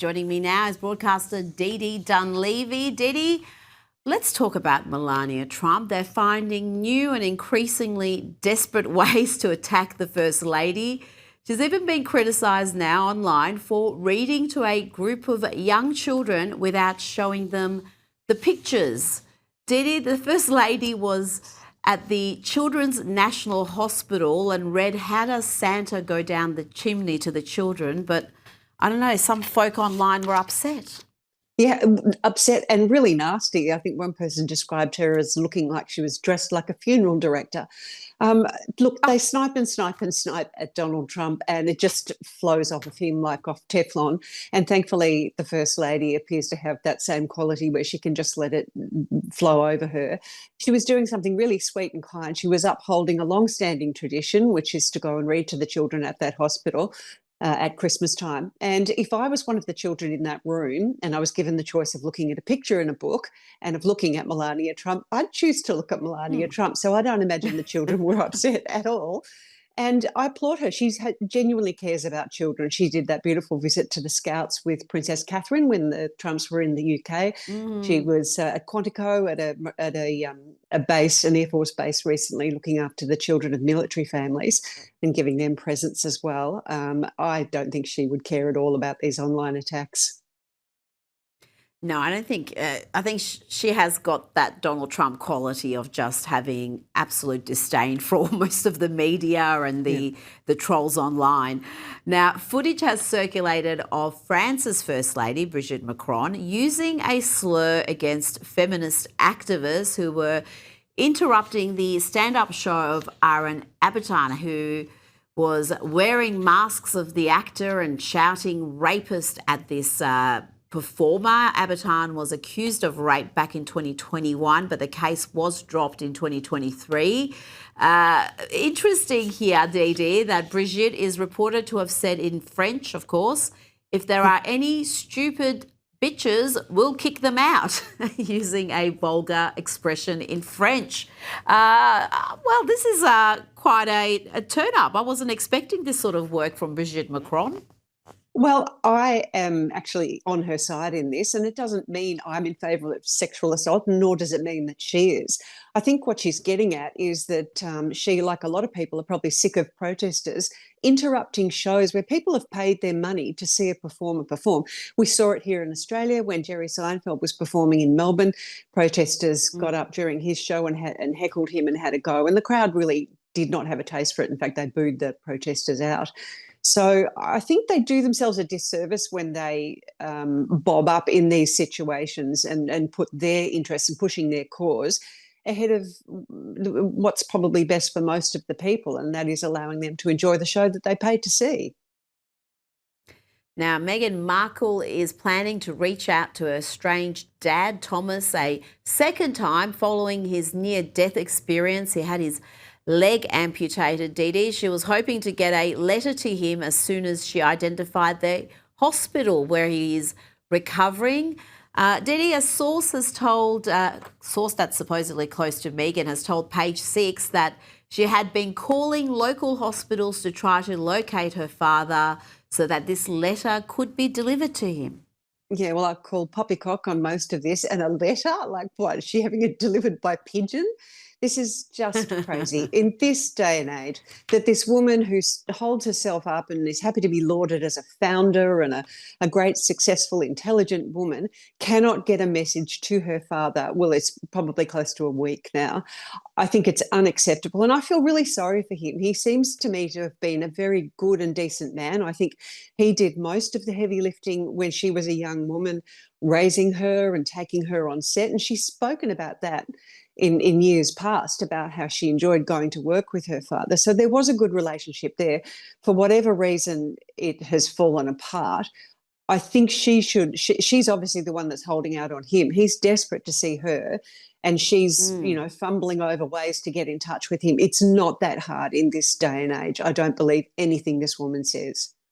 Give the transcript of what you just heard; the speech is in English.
Joining me now is broadcaster Dee Dunleavy. Dee, let's talk about Melania Trump. They're finding new and increasingly desperate ways to attack the First Lady. She's even been criticised now online for reading to a group of young children without showing them the pictures. Dee, the First Lady was at the Children's National Hospital and read How Does Santa Go Down the Chimney to the children, but I don't know, some folk online were upset. Yeah, upset and really nasty. I think one person described her as looking like she was dressed like a funeral director. Look, they snipe and snipe and snipe at Donald Trump, and it just flows off of him like off Teflon. And thankfully, the First Lady appears to have that same quality where she can just let it flow over her. She was doing something really sweet and kind. She was upholding a long-standing tradition, which is to go and read to the children at that hospital. At Christmas time. And if I was one of the children in that room and I was given the choice of looking at a picture in a book and of looking at Melania Trump, I'd choose to look at Melania Trump. So I don't imagine the children were upset at all. And I applaud her. She genuinely cares about children. She did that beautiful visit to the Scouts with Princess Catherine when the Trumps were in the UK. She was at Quantico at a base, an Air Force base recently, looking after the children of military families and giving them presents as well. I don't think she would care at all about these online attacks. No, I don't think. I think she has got that Donald Trump quality of just having absolute disdain for most of the media and the trolls online. Now, footage has circulated of France's First Lady, Brigitte Macron, using a slur against feminist activists who were interrupting the stand-up show of Aaron Abertin, who was wearing masks of the actor and shouting rapist at this performer. Abertin was accused of rape back in 2021, but the case was dropped in 2023. Interesting here, Dee, that Brigitte is reported to have said in French, of course, if there are any stupid bitches, we'll kick them out, using a vulgar expression in French. Well, this is quite a turn-up. I wasn't expecting this sort of work from Brigitte Macron. Well, I am actually on her side in this, and it doesn't mean I'm in favour of sexual assault, nor does it mean that she is. I think what she's getting at is that she, like a lot of people, are probably sick of protesters interrupting shows where people have paid their money to see a performer perform. We saw it here in Australia when Jerry Seinfeld was performing in Melbourne. Protesters got up during his show and heckled him and had a go, and the crowd really did not have a taste for it. In fact, they booed the protesters out. So I think they do themselves a disservice when they bob up in these situations and put their interests in pushing their cause ahead of what's probably best for most of the people, and that is allowing them to enjoy the show that they paid to see. Now, Meghan Markle is planning to reach out to her estranged dad, Thomas, a second time following his near-death experience. He had his leg amputated, Dee. She was hoping to get a letter to him as soon as she identified the hospital where he is recovering. Dee, a source has told, source that's supposedly close to Meghan has told Page Six that she had been calling local hospitals to try to locate her father so that this letter could be delivered to him. Yeah, well, I've called poppycock on most of this, and a letter? Like what? Is she having it delivered by pigeon? This is just crazy in this day and age, that this woman who holds herself up and is happy to be lauded as a founder and a great, successful, intelligent woman cannot get a message to her father. Well, it's probably close to a week now. I think it's unacceptable, and I feel really sorry for him. He seems to me to have been a very good and decent man. I think he did most of the heavy lifting when she was a young woman, raising her and taking her on set, and she's spoken about that in years past, about how she enjoyed going to work with her father. So there was a good relationship there. For whatever reason, it has fallen apart. I think she's obviously the one that's holding out on him. He's desperate to see her, and she's, fumbling over ways to get in touch with him. It's not that hard in this day and age. I don't believe anything this woman says.